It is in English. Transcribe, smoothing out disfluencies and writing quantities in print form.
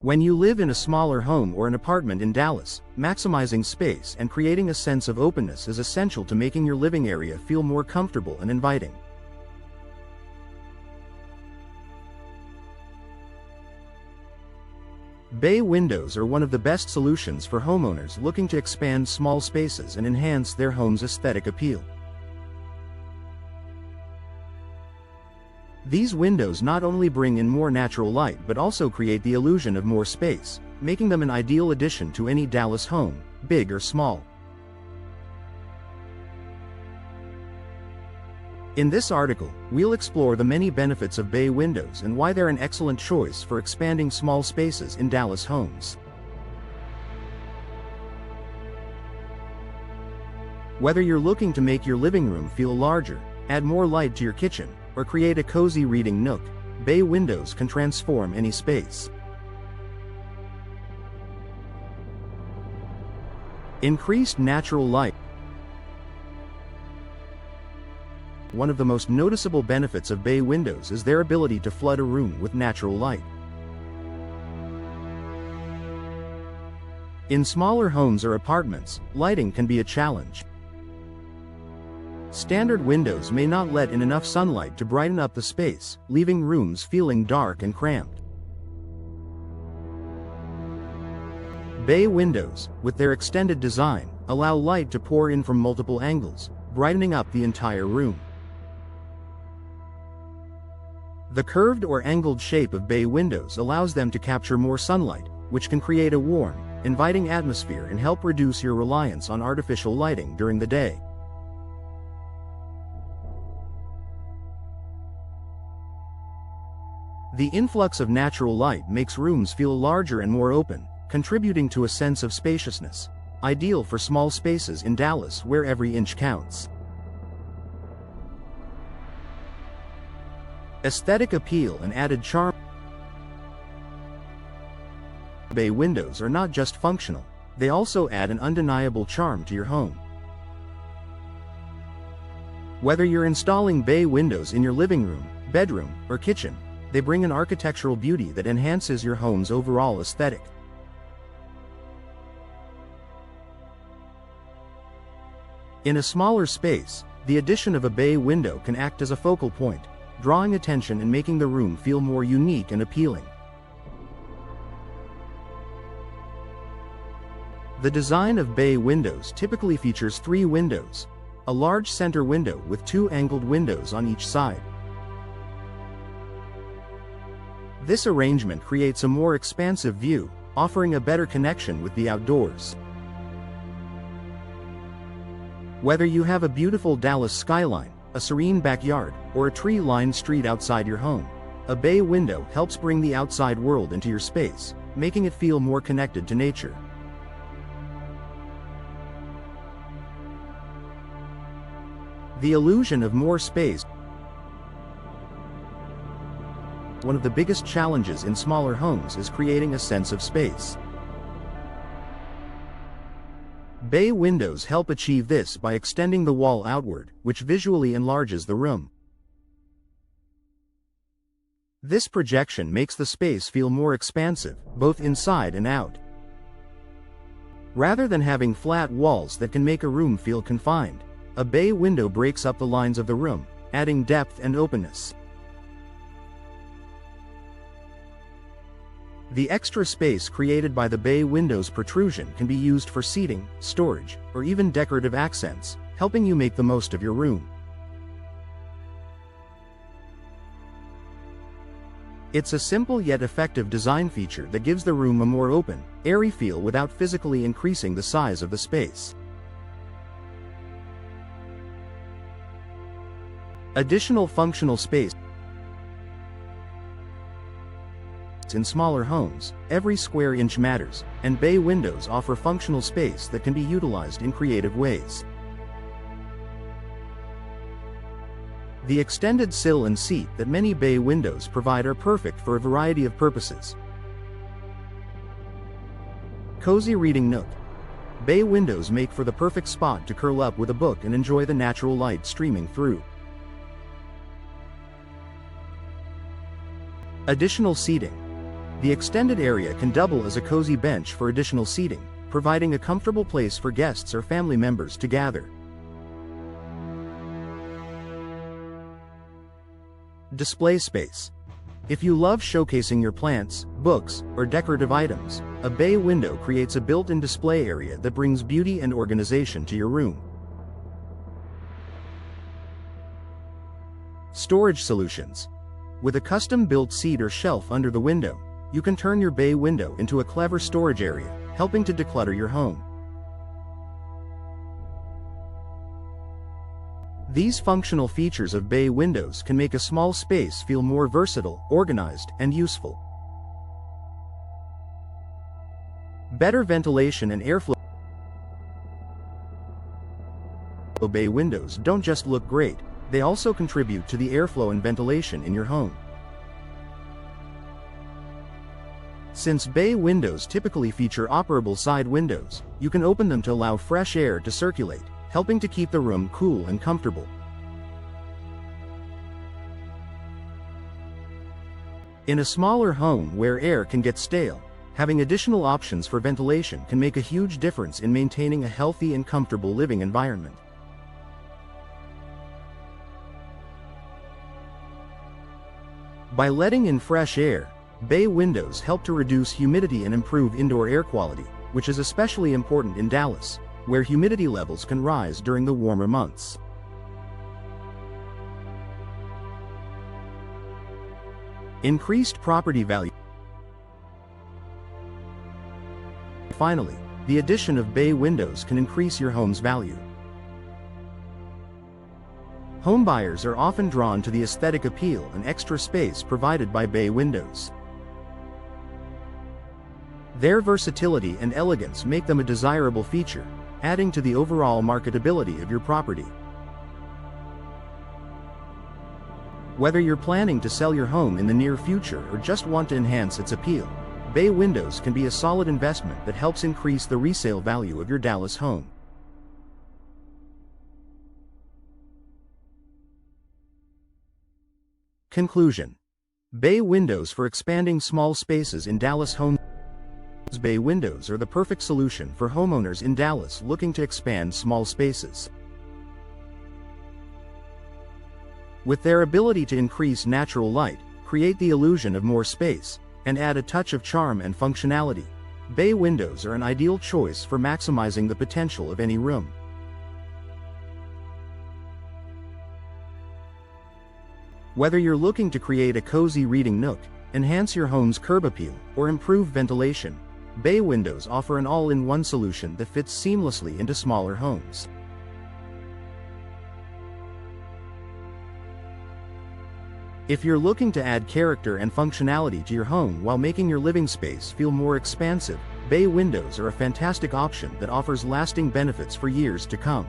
When you live in a smaller home or an apartment in Dallas, maximizing space and creating a sense of openness is essential to making your living area feel more comfortable and inviting. Bay windows are one of the best solutions for homeowners looking to expand small spaces and enhance their home's aesthetic appeal. These windows not only bring in more natural light but also create the illusion of more space, making them an ideal addition to any Dallas home, big or small. In this article, we'll explore the many benefits of bay windows and why they're an excellent choice for expanding small spaces in Dallas homes. Whether you're looking to make your living room feel larger, add more light to your kitchen, or create a cozy reading nook, bay windows can transform any space. Increased natural light. One of the most noticeable benefits of bay windows is their ability to flood a room with natural light. In smaller homes or apartments, lighting can be a challenge. Standard windows may not let in enough sunlight to brighten up the space, leaving rooms feeling dark and cramped. Bay windows, with their extended design, allow light to pour in from multiple angles, brightening up the entire room. The curved or angled shape of bay windows allows them to capture more sunlight, which can create a warm, inviting atmosphere and help reduce your reliance on artificial lighting during the day. The influx of natural light makes rooms feel larger and more open, contributing to a sense of spaciousness, ideal for small spaces in Dallas where every inch counts. Aesthetic appeal and added charm. Bay windows are not just functional, they also add an undeniable charm to your home. Whether you're installing bay windows in your living room, bedroom, or kitchen, they bring an architectural beauty that enhances your home's overall aesthetic. In a smaller space, the addition of a bay window can act as a focal point, drawing attention and making the room feel more unique and appealing. The design of bay windows typically features 3 windows, a large center window with 2 angled windows on each side. This arrangement creates a more expansive view, offering a better connection with the outdoors. Whether you have a beautiful Dallas skyline, a serene backyard, or a tree-lined street outside your home, a bay window helps bring the outside world into your space, making it feel more connected to nature. The illusion of more space. One of the biggest challenges in smaller homes is creating a sense of space. Bay windows help achieve this by extending the wall outward, which visually enlarges the room. This projection makes the space feel more expansive, both inside and out. Rather than having flat walls that can make a room feel confined, a bay window breaks up the lines of the room, adding depth and openness. The extra space created by the bay window's protrusion can be used for seating, storage, or even decorative accents, helping you make the most of your room. It's a simple yet effective design feature that gives the room a more open, airy feel without physically increasing the size of the space. Additional functional space. In smaller homes, every square inch matters, and bay windows offer functional space that can be utilized in creative ways. The extended sill and seat that many bay windows provide are perfect for a variety of purposes. Cozy reading nook. Bay windows make for the perfect spot to curl up with a book and enjoy the natural light streaming through. Additional seating. The extended area can double as a cozy bench for additional seating, providing a comfortable place for guests or family members to gather. Display space. If you love showcasing your plants, books, or decorative items, a bay window creates a built-in display area that brings beauty and organization to your room. Storage solutions. With a custom-built seat or shelf under the window, you can turn your bay window into a clever storage area, helping to declutter your home. These functional features of bay windows can make a small space feel more versatile, organized, and useful. Better ventilation and airflow. Bay windows don't just look great, they also contribute to the airflow and ventilation in your home. Since bay windows typically feature operable side windows, you can open them to allow fresh air to circulate, helping to keep the room cool and comfortable. In a smaller home where air can get stale, having additional options for ventilation can make a huge difference in maintaining a healthy and comfortable living environment. By letting in fresh air, bay windows help to reduce humidity and improve indoor air quality, which is especially important in Dallas, where humidity levels can rise during the warmer months. Increased property value. Finally, the addition of bay windows can increase your home's value. Homebuyers are often drawn to the aesthetic appeal and extra space provided by bay windows. Their versatility and elegance make them a desirable feature, adding to the overall marketability of your property. Whether you're planning to sell your home in the near future or just want to enhance its appeal, bay windows can be a solid investment that helps increase the resale value of your Dallas home. Conclusion. Bay windows for expanding small spaces in Dallas homes. Bay windows are the perfect solution for homeowners in Dallas looking to expand small spaces. With their ability to increase natural light, create the illusion of more space, and add a touch of charm and functionality, bay windows are an ideal choice for maximizing the potential of any room. Whether you're looking to create a cozy reading nook, enhance your home's curb appeal, or improve ventilation, bay windows offer an all-in-one solution that fits seamlessly into smaller homes. If you're looking to add character and functionality to your home while making your living space feel more expansive, bay windows are a fantastic option that offers lasting benefits for years to come.